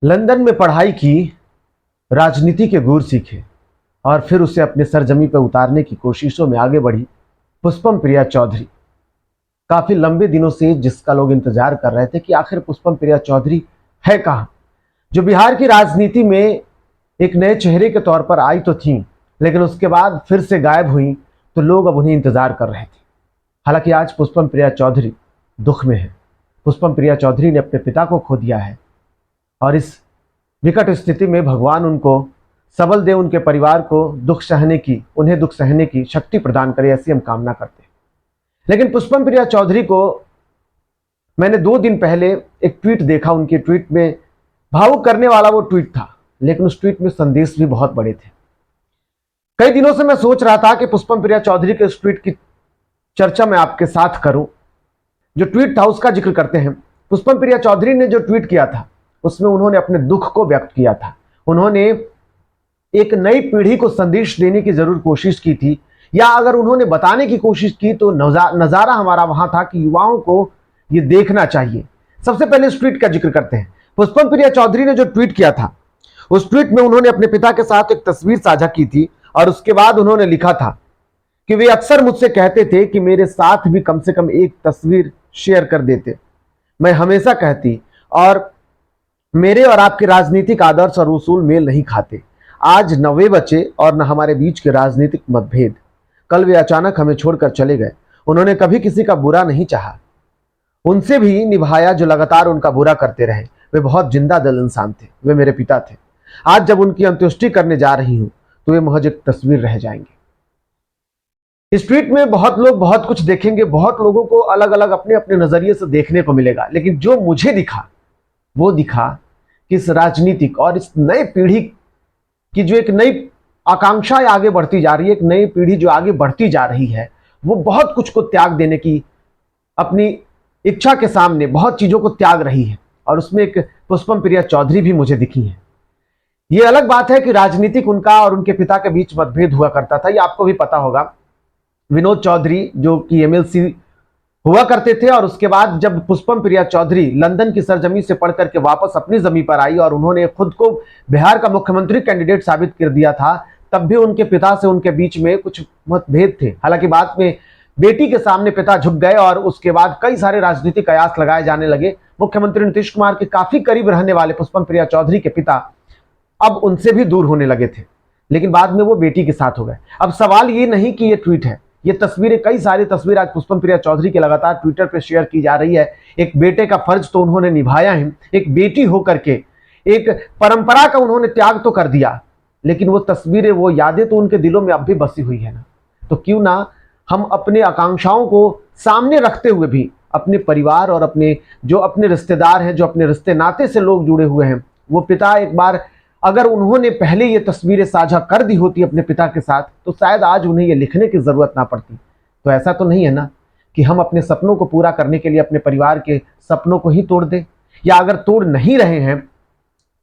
London में पढ़ाई की, राजनीति के गुर सीखे और फिर उसे अपने सरजमी पर उतारने की कोशिशों में आगे बढ़ी पुष्पम प्रिया चौधरी। काफी लंबे दिनों से जिसका लोग इंतजार कर रहे थे कि आखिर पुष्पम प्रिया चौधरी है कहाँ, जो बिहार की राजनीति में एक नए चेहरे के तौर पर आई तो थी, लेकिन उसके बाद फिर से गायब हुई, तो लोग अब उन्हें इंतजार कर रहे थे। हालांकि आज पुष्पम प्रिया चौधरी दुख में है। पुष्पम प्रिया चौधरी ने अपने पिता को खो दिया है और इस विकट स्थिति में भगवान उनको सबल दे, उनके परिवार को उन्हें दुख सहने की शक्ति प्रदान करे, ऐसी हम कामना करते हैं। लेकिन पुष्पम प्रिया चौधरी को मैंने 2 दिन पहले एक ट्वीट देखा। उनके ट्वीट में भावुक करने वाला वो ट्वीट था, लेकिन उस ट्वीट में संदेश भी बहुत बड़े थे। कई दिनों से मैं सोच रहा था कि पुष्पम प्रिया चौधरी के उस ट्वीट की चर्चा मैं आपके साथ करूं। जो ट्वीट था उसका जिक्र करते हैं। पुष्पम प्रिया चौधरी ने जो ट्वीट किया था उसमें उन्होंने अपने दुख को व्यक्त किया था। उन्होंने एक नई पीढ़ी को संदेश देने की जरूर कोशिश की थी, या अगर उन्होंने बताने की कोशिश की तो नजारा हमारा वहां था कि युवाओं को यह देखना चाहिए। सबसे पहले इस ट्वीट का जिक्र करते हैं। पुष्पम प्रिया चौधरी ने जो ट्वीट किया था, उस ट्वीट में उन्होंने अपने पिता के साथ एक तस्वीर साझा की थी और उसके बाद उन्होंने लिखा था कि वे अक्सर मुझसे कहते थे कि मेरे साथ भी कम से कम एक तस्वीर शेयर कर देते। मैं हमेशा कहती, और मेरे और आपके राजनीतिक आदर्श और उसूल मेल नहीं खाते। आज न वे बचे और न हमारे बीच के राजनीतिक मतभेद। कल वे अचानक हमें छोड़कर चले गए। उन्होंने कभी किसी का बुरा नहीं चाहा, उनसे भी निभाया जो लगातार उनका बुरा करते रहे। वे बहुत जिंदा दिल इंसान थे, वे मेरे पिता थे। आज जब उनकी अंत्येष्टि करने जा रही हूं तो वे महज एक तस्वीर रह जाएंगे। इस ट्वीट में बहुत लोग बहुत कुछ देखेंगे, बहुत लोगों को अलग अलग अपने अपने नजरिए से देखने को मिलेगा, लेकिन जो मुझे दिखा वो दिखा कि इस राजनीतिक और इस नई पीढ़ी की जो एक नई आकांक्षा आगे बढ़ती जा रही है, एक नई पीढ़ी जो आगे बढ़ती जा रही है, वो बहुत कुछ को त्याग देने की अपनी इच्छा के सामने बहुत चीजों को त्याग रही है, और उसमें एक पुष्पम प्रिया चौधरी भी मुझे दिखी है। ये अलग बात है कि राजनीतिक उनका और उनके पिता के बीच मतभेद हुआ करता था, ये आपको भी पता होगा। विनोद चौधरी जो कि एमएलसी हुआ करते थे, और उसके बाद जब पुष्पम प्रिया चौधरी लंदन की सरजमी से पढ़ करके वापस अपनी जमीन पर आई और उन्होंने खुद को बिहार का मुख्यमंत्री कैंडिडेट साबित कर दिया था, तब भी उनके पिता से उनके बीच में कुछ मतभेद थे। हालांकि बाद में बेटी के सामने पिता झुक गए और उसके बाद कई सारे राजनीतिक कयास लगाए जाने लगे। मुख्यमंत्री नीतीश कुमार के काफी करीब रहने वाले पुष्पम प्रिया चौधरी के पिता अब उनसे भी दूर होने लगे थे, लेकिन बाद में वो बेटी के साथ हो गए। अब सवाल ये नहीं कि ये ट्वीट है, ये तस्वीरें, कई सारी तस्वीर आज पुष्पम प्रिया चौधरी के लगातार ट्विटर पे शेयर की जा रही है। एक बेटे का फर्ज तो उन्होंने निभाया है, एक बेटी होकर के एक परंपरा का उन्होंने त्याग तो कर दिया, लेकिन वो तस्वीरें, वो यादें तो उनके दिलों में अब भी बसी हुई है ना। तो क्यों ना हम अपने आकांक्षाओं को सामने रखते हुए भी अपने परिवार और अपने जो अपने रिश्तेदार हैं, जो अपने रिश्ते नाते से लोग जुड़े हुए हैं, वो पिता एक बार अगर उन्होंने पहले ये तस्वीरें साझा कर दी होती अपने पिता के साथ, तो शायद आज उन्हें ये लिखने की जरूरत ना पड़ती। तो ऐसा तो नहीं है ना कि हम अपने सपनों को पूरा करने के लिए अपने परिवार के सपनों को ही तोड़ दें, या अगर तोड़ नहीं रहे हैं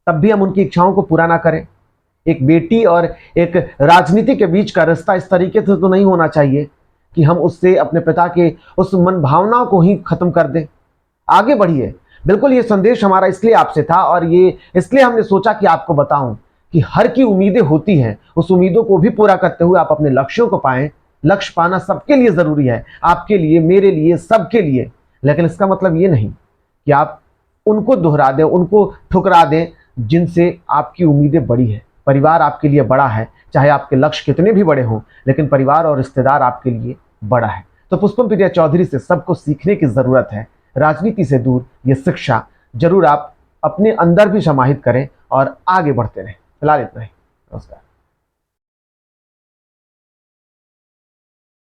तब भी हम उनकी इच्छाओं को पूरा ना करें। एक बेटी और एक राजनीति के बीच का रिश्ता इस तरीके से तो नहीं होना चाहिए कि हम उससे अपने पिता के उस मन भावनाओं को ही खत्म कर दें। आगे बढ़िए। बिल्कुल, ये संदेश हमारा इसलिए आपसे था, और ये इसलिए हमने सोचा कि आपको बताऊं कि हर की उम्मीदें होती हैं, उस उम्मीदों को भी पूरा करते हुए आप अपने लक्ष्यों को पाएं। लक्ष्य पाना सबके लिए जरूरी है, आपके लिए, मेरे लिए, सबके लिए। लेकिन इसका मतलब ये नहीं कि आप उनको दोहरा दें, उनको ठुकरा दें जिनसे आपकी उम्मीदें बड़ी है। परिवार आपके लिए बड़ा है, चाहे आपके लक्ष्य कितने भी बड़े हों, लेकिन परिवार और रिश्तेदार आपके लिए बड़ा है। तो पुष्पम प्रिया चौधरी से सबको सीखने की जरूरत है। राजनीति से दूर ये शिक्षा जरूर आप अपने अंदर भी समाहित करें और आगे बढ़ते रहें। फिलहाल इतना ही। नमस्कार।